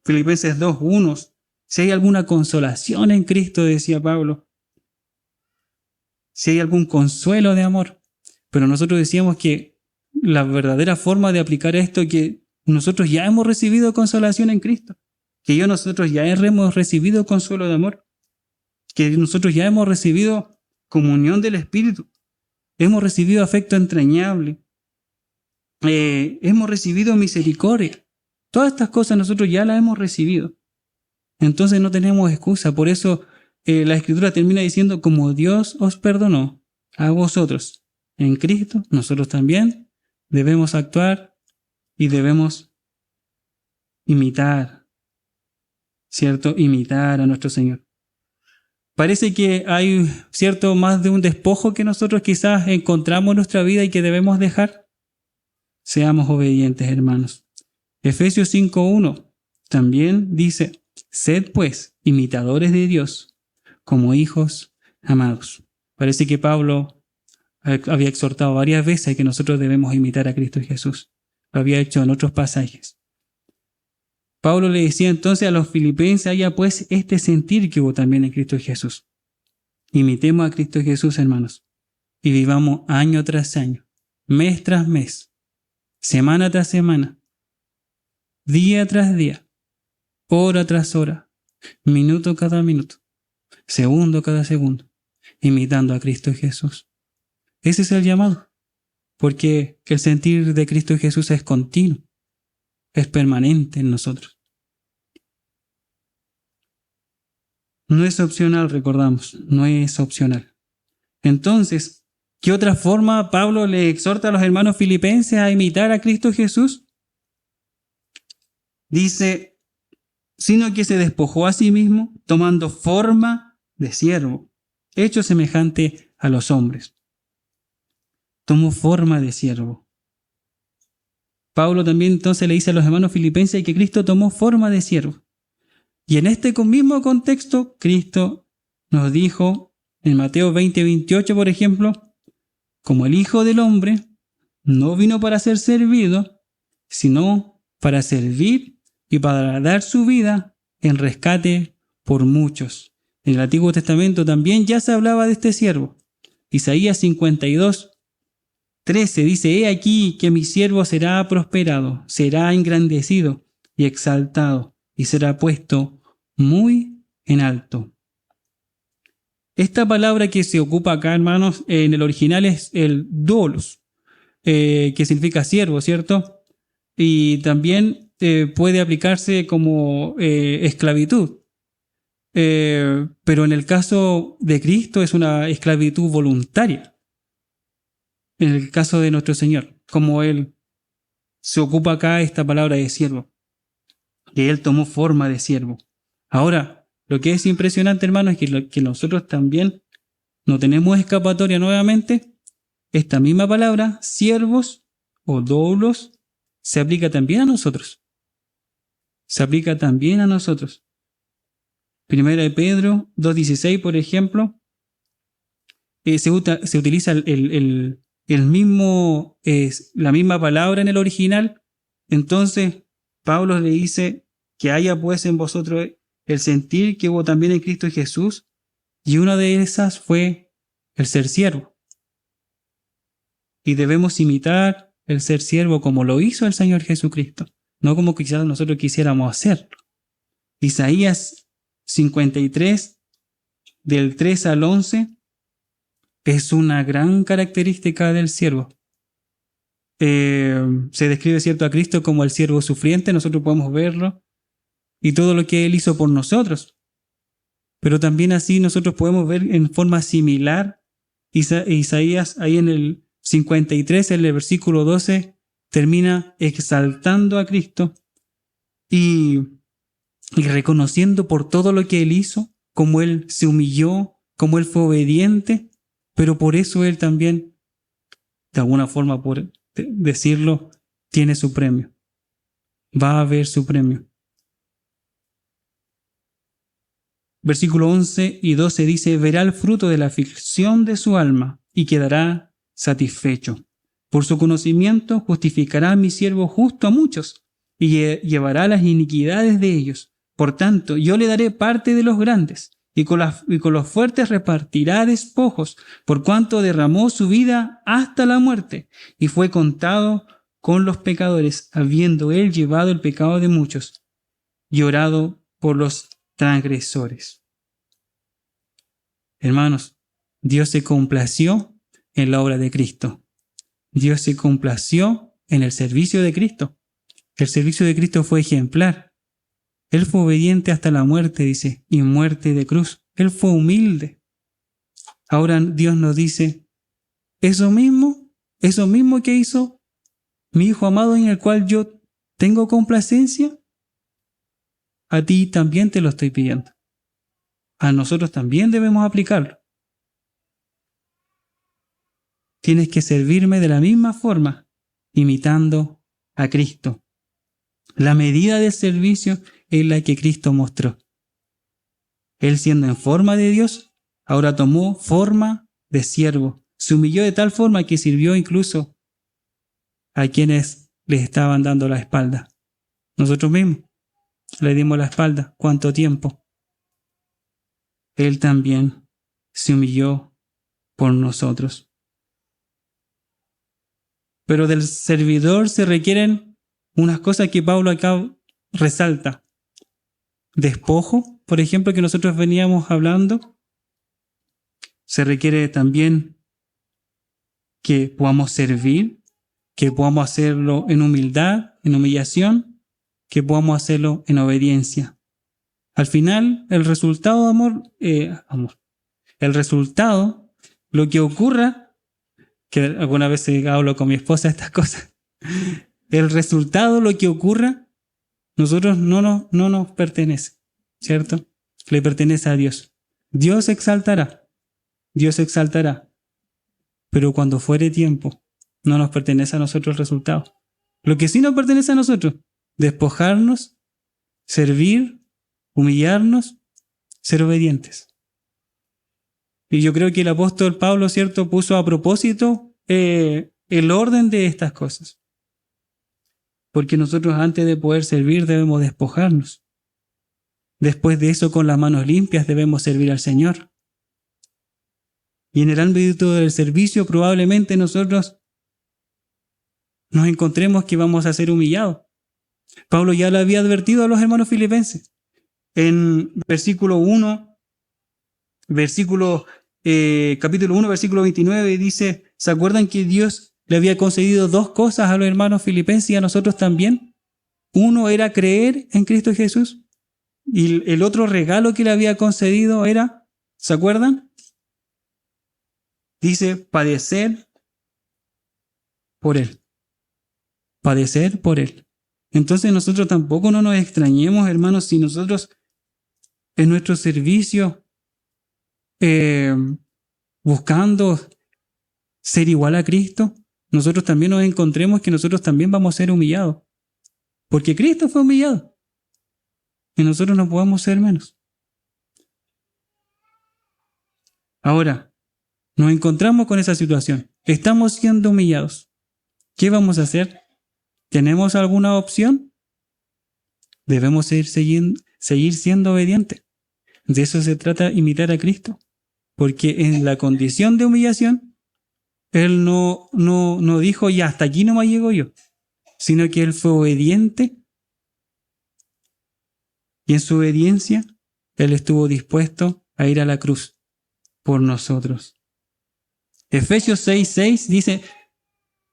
Filipenses 2:1, si hay alguna consolación en Cristo, decía Pablo, si hay algún consuelo de amor. Pero nosotros decíamos que la verdadera forma de aplicar esto es que nosotros ya hemos recibido consolación en Cristo, que nosotros ya hemos recibido consuelo de amor, que nosotros ya hemos recibido comunión del Espíritu, hemos recibido afecto entrañable, hemos recibido misericordia. Todas estas cosas nosotros ya las hemos recibido. Entonces no tenemos excusa. Por eso la Escritura termina diciendo, como Dios os perdonó a vosotros en Cristo, nosotros también debemos actuar y debemos imitar, ¿cierto? Imitar a nuestro Señor. Parece que hay, ¿cierto?, más de un despojo que nosotros quizás encontramos en nuestra vida y que debemos dejar. Seamos obedientes, hermanos. Efesios 5:1 también dice, sed pues imitadores de Dios como hijos amados. Parece que Pablo había exhortado varias veces a que nosotros debemos imitar a Cristo Jesús. Lo había hecho en otros pasajes. Pablo le decía entonces a los filipenses, haya pues este sentir que hubo también en Cristo Jesús. Imitemos a Cristo Jesús, hermanos, y vivamos año tras año, mes tras mes, semana tras semana, día tras día, hora tras hora, minuto cada minuto, segundo cada segundo, imitando a Cristo Jesús. Ese es el llamado, porque el sentir de Cristo Jesús es continuo, es permanente en nosotros. No es opcional, recordamos, no es opcional. Entonces, ¿qué otra forma Pablo le exhorta a los hermanos filipenses a imitar a Cristo Jesús? Dice, sino que se despojó a sí mismo, tomando forma de siervo, hecho semejante a los hombres. Tomó forma de siervo. Pablo también entonces le dice a los hermanos filipenses que Cristo tomó forma de siervo. Y en este mismo contexto, Cristo nos dijo en Mateo 20:28, por ejemplo, como el Hijo del Hombre no vino para ser servido, sino para servir y para dar su vida en rescate por muchos. En el Antiguo Testamento también ya se hablaba de este siervo. Isaías 52:13 dice, he aquí que mi siervo será prosperado, será engrandecido y exaltado, y será puesto muy en alto. Esta palabra que se ocupa acá, hermanos, en el original es el doulos. que significa siervo, ¿cierto? Y también puede aplicarse como esclavitud. Pero en el caso de Cristo es una esclavitud voluntaria. En el caso de nuestro Señor, como Él se ocupa acá esta palabra de siervo, que Él tomó forma de siervo. Ahora, lo que es impresionante, hermano, es que nosotros también no tenemos escapatoria nuevamente. Esta misma palabra, siervos o doulos, se aplica también a nosotros. Se aplica también a nosotros. Primera de Pedro 2:16, por ejemplo, se utiliza la misma palabra en el original. Entonces, Pablo le dice que haya pues en vosotros el sentir que hubo también en Cristo Jesús, y una de esas fue el ser siervo. Y debemos imitar el ser siervo como lo hizo el Señor Jesucristo, no como quizás nosotros quisiéramos hacerlo. Isaías 53, del 3 al 11, es una gran característica del siervo. Se describe, ¿cierto?, a Cristo como el siervo sufriente, nosotros podemos verlo, y todo lo que Él hizo por nosotros. Pero también así nosotros podemos ver en forma similar Isaías, ahí en el 53, en el versículo 12, termina exaltando a Cristo y reconociendo por todo lo que Él hizo, como Él se humilló, como Él fue obediente, pero por eso Él también, de alguna forma, por decirlo, tiene su premio. Va a haber su premio. Versículo 11 y 12 dice: verá el fruto de la aflicción de su alma y quedará satisfecho. Por su conocimiento justificará a mi siervo justo a muchos y llevará las iniquidades de ellos. Por tanto, yo le daré parte de los grandes y con los fuertes repartirá despojos, por cuanto derramó su vida hasta la muerte y fue contado con los pecadores, habiendo él llevado el pecado de muchos y orado por los transgresores. Hermanos, Dios se complació en la obra de Cristo. Dios se complació en el servicio de Cristo. El servicio de Cristo fue ejemplar. Él fue obediente hasta la muerte, dice, y muerte de cruz. Él fue humilde. Ahora Dios nos dice, eso mismo que hizo mi Hijo amado, en el cual yo tengo complacencia, a ti también te lo estoy pidiendo. A nosotros también debemos aplicarlo. Tienes que servirme de la misma forma, imitando a Cristo. La medida del servicio es la que Cristo mostró. Él, siendo en forma de Dios, ahora tomó forma de siervo. Se humilló de tal forma que sirvió incluso a quienes les estaban dando la espalda. Nosotros mismos le dimos la espalda. ¿Cuánto tiempo? Él también se humilló por nosotros. Pero del servidor se requieren unas cosas que Pablo acá resalta. Despojo, por ejemplo, que nosotros veníamos hablando. Se requiere también que podamos servir, que podamos hacerlo en humildad, en humillación, que podamos hacerlo en obediencia. Al final, el resultado, el resultado, lo que ocurra, que alguna vez hablo con mi esposa estas cosas, el resultado, lo que ocurra, nosotros no nos pertenece, ¿cierto? Le pertenece a Dios. Dios exaltará, pero cuando fuere tiempo, no nos pertenece a nosotros el resultado. Lo que sí nos pertenece a nosotros, despojarnos, servir, humillarnos, ser obedientes. Y yo creo que el apóstol Pablo, ¿cierto?, puso a propósito el orden de estas cosas. Porque nosotros, antes de poder servir, debemos despojarnos. Después de eso, con las manos limpias, debemos servir al Señor. Y en el ámbito del servicio, probablemente nosotros nos encontremos que vamos a ser humillados. Pablo ya lo había advertido a los hermanos filipenses. En capítulo 1, versículo 29, dice: ¿se acuerdan que Dios le había concedido dos cosas a los hermanos filipenses y a nosotros también. Uno era creer en Cristo Jesús y el otro regalo que le había concedido era, ¿se acuerdan? Dice, padecer por Él. Padecer por Él. Entonces nosotros tampoco no nos extrañemos, hermanos, si nosotros en nuestro servicio buscando ser igual a Cristo, nosotros también nos encontremos que nosotros también vamos a ser humillados. Porque Cristo fue humillado. Y nosotros no podemos ser menos. Ahora, nos encontramos con esa situación. Estamos siendo humillados. ¿Qué vamos a hacer? ¿Tenemos alguna opción? Debemos seguir siendo obedientes. De eso se trata, imitar a Cristo. Porque en la condición de humillación, Él no dijo, ya hasta aquí no me llego yo, sino que Él fue obediente y en su obediencia Él estuvo dispuesto a ir a la cruz por nosotros. Efesios 6:6 dice,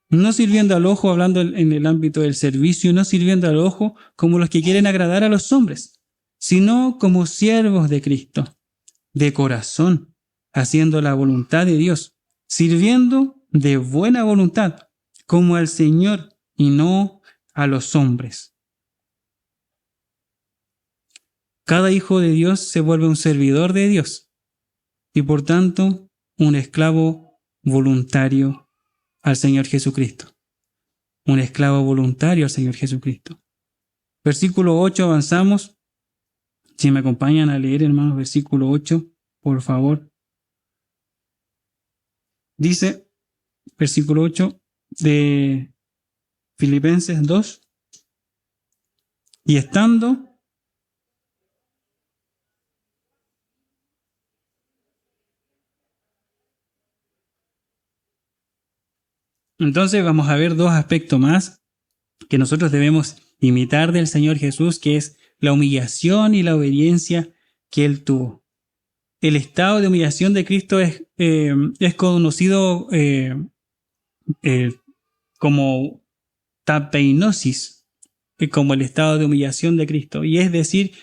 no sirviendo al ojo, hablando en el ámbito del servicio, no sirviendo al ojo como los que quieren agradar a los hombres, sino como siervos de Cristo, de corazón, haciendo la voluntad de Dios, sirviendo de buena voluntad, como al Señor y no a los hombres. Cada hijo de Dios se vuelve un servidor de Dios y por tanto un esclavo voluntario al Señor Jesucristo. Un esclavo voluntario al Señor Jesucristo. Versículo 8, avanzamos. Si me acompañan a leer, hermanos, versículo 8, por favor. Dice, versículo 8 de Filipenses 2, y estando entonces vamos a ver dos aspectos más que nosotros debemos imitar del Señor Jesús, que es la humillación y la obediencia que Él tuvo. El estado de humillación de Cristo es conocido como tapeinosis, como el estado de humillación de Cristo. Y es decir,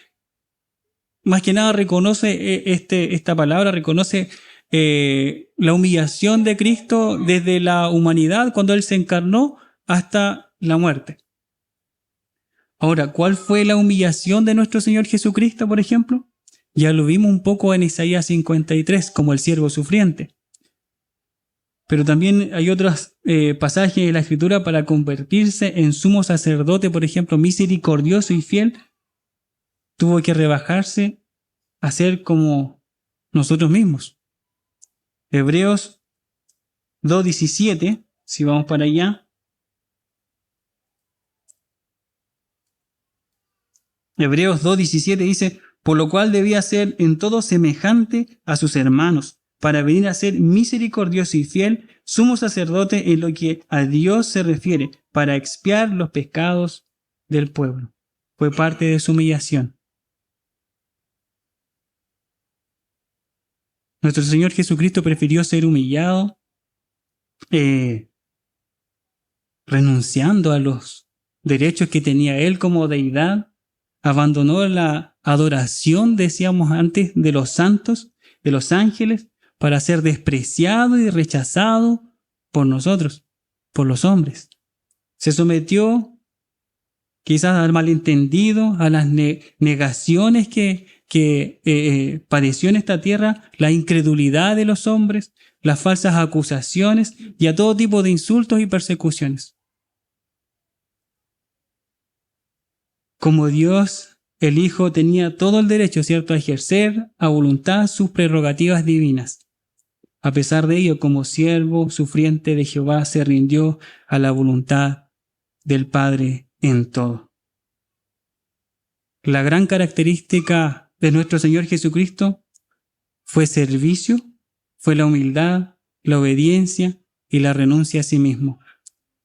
más que nada reconoce esta palabra, reconoce la humillación de Cristo desde la humanidad cuando Él se encarnó hasta la muerte. Ahora, ¿cuál fue la humillación de nuestro Señor Jesucristo, por ejemplo? Ya lo vimos un poco en Isaías 53, como el siervo sufriente. Pero también hay otros pasajes de la Escritura para convertirse en sumo sacerdote, por ejemplo, misericordioso y fiel. Tuvo que rebajarse a ser como nosotros mismos. Hebreos 2:17, si vamos para allá. Hebreos 2:17 dice, por lo cual debía ser en todo semejante a sus hermanos, para venir a ser misericordioso y fiel, sumo sacerdote en lo que a Dios se refiere, para expiar los pecados del pueblo. Fue parte de su humillación. Nuestro Señor Jesucristo prefirió ser humillado, renunciando a los derechos que tenía Él como deidad, abandonó la adoración, decíamos antes, de los santos, de los ángeles, para ser despreciado y rechazado por nosotros, por los hombres. Se sometió quizás al malentendido, a las negaciones que padeció en esta tierra, la incredulidad de los hombres, las falsas acusaciones y a todo tipo de insultos y persecuciones. Como Dios, el Hijo tenía todo el derecho, ¿cierto?, a ejercer a voluntad sus prerrogativas divinas. A pesar de ello, como siervo sufriente de Jehová, se rindió a la voluntad del Padre en todo. La gran característica de nuestro Señor Jesucristo fue servicio, fue la humildad, la obediencia y la renuncia a sí mismo.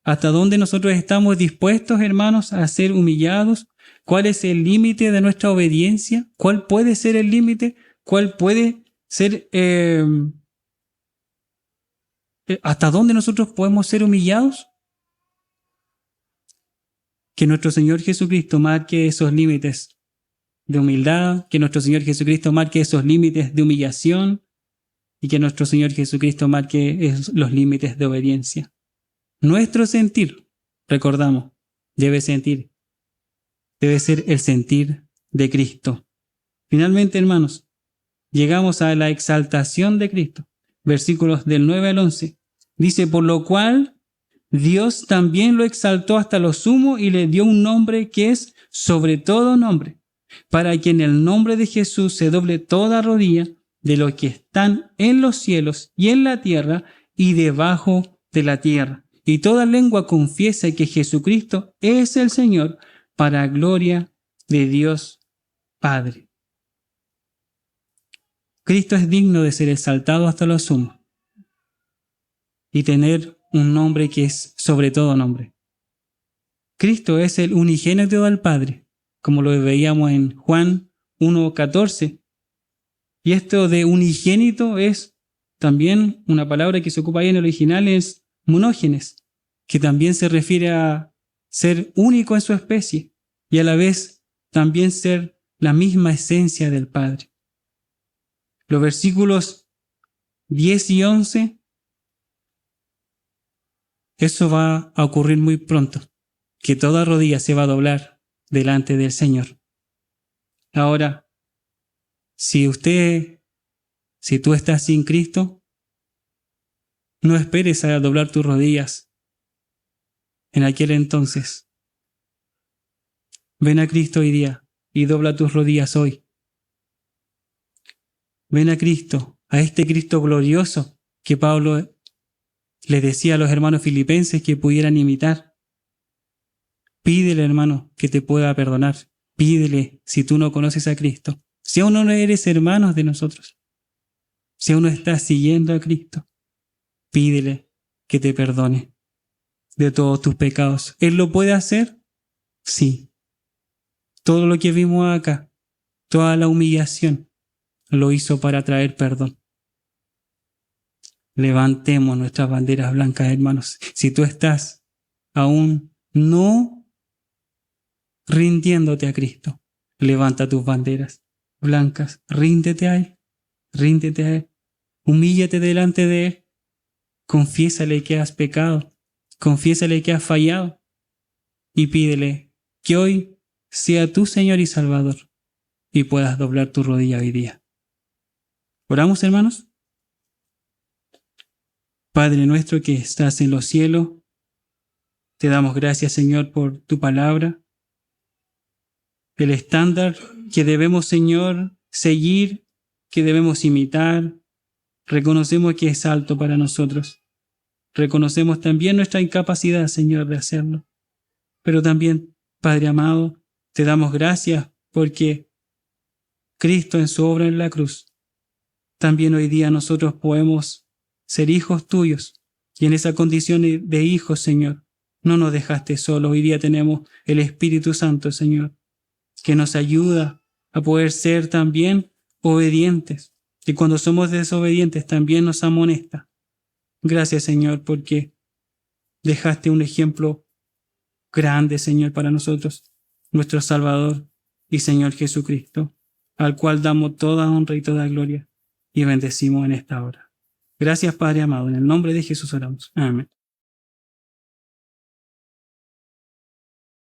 ¿Hasta dónde nosotros estamos dispuestos, hermanos, a ser humillados? ¿Cuál es el límite de nuestra obediencia? ¿Cuál puede ser el límite? ¿Cuál puede ser ¿Hasta dónde nosotros podemos ser humillados? Que nuestro Señor Jesucristo marque esos límites de humildad, que nuestro Señor Jesucristo marque esos límites de humillación y que nuestro Señor Jesucristo marque los límites de obediencia. Nuestro sentir, recordamos, debe ser el sentir de Cristo. Finalmente, hermanos, llegamos a la exaltación de Cristo. Versículos del 9 al 11. Dice, por lo cual Dios también lo exaltó hasta lo sumo y le dio un nombre que es sobre todo nombre, para que en el nombre de Jesús se doble toda rodilla de los que están en los cielos y en la tierra y debajo de la tierra, y toda lengua confiese que Jesucristo es el Señor, para gloria de Dios Padre. Cristo es digno de ser exaltado hasta lo sumo y tener un nombre que es sobre todo nombre. Cristo es el unigénito del Padre, como lo veíamos en Juan 1:14. Y esto de unigénito es también una palabra que se ocupa ahí en el original, es monógenes, que también se refiere a ser único en su especie y a la vez también ser la misma esencia del Padre. Los versículos 10 y 11, eso va a ocurrir muy pronto, que toda rodilla se va a doblar delante del Señor. Ahora, si tú estás sin Cristo, no esperes a doblar tus rodillas en aquel entonces. Ven a Cristo hoy día y dobla tus rodillas hoy. Ven a Cristo, a este Cristo glorioso que Pablo le decía a los hermanos filipenses que pudieran imitar. Pídele, hermano, que te pueda perdonar. Pídele si tú no conoces a Cristo. Si aún no eres hermanos de nosotros, si aún no estás siguiendo a Cristo, pídele que te perdone de todos tus pecados. ¿Él lo puede hacer? Sí. Todo lo que vimos acá, toda la humillación, lo hizo para traer perdón. Levantemos nuestras banderas blancas, hermanos. Si tú estás aún no rindiéndote a Cristo, levanta tus banderas blancas, ríndete a Él, humíllate delante de Él, confiésale que has pecado, confiésale que has fallado y pídele que hoy sea tu Señor y Salvador y puedas doblar tu rodilla hoy día. ¿Oramos, hermanos? Padre nuestro que estás en los cielos, te damos gracias, Señor, por tu palabra, el estándar que debemos, Señor, seguir, que debemos imitar. Reconocemos que es alto para nosotros. Reconocemos también nuestra incapacidad, Señor, de hacerlo. Pero también, Padre amado, te damos gracias porque Cristo en su obra en la cruz, también hoy día nosotros podemos ser hijos tuyos. Y en esa condición de hijos, Señor, no nos dejaste solos. Hoy día tenemos el Espíritu Santo, Señor, que nos ayuda a poder ser también obedientes. Y cuando somos desobedientes también nos amonesta. Gracias, Señor, porque dejaste un ejemplo grande, Señor, para nosotros, nuestro Salvador y Señor Jesucristo, al cual damos toda honra y toda gloria y bendecimos en esta hora. Gracias, Padre amado. En el nombre de Jesús oramos. Amén.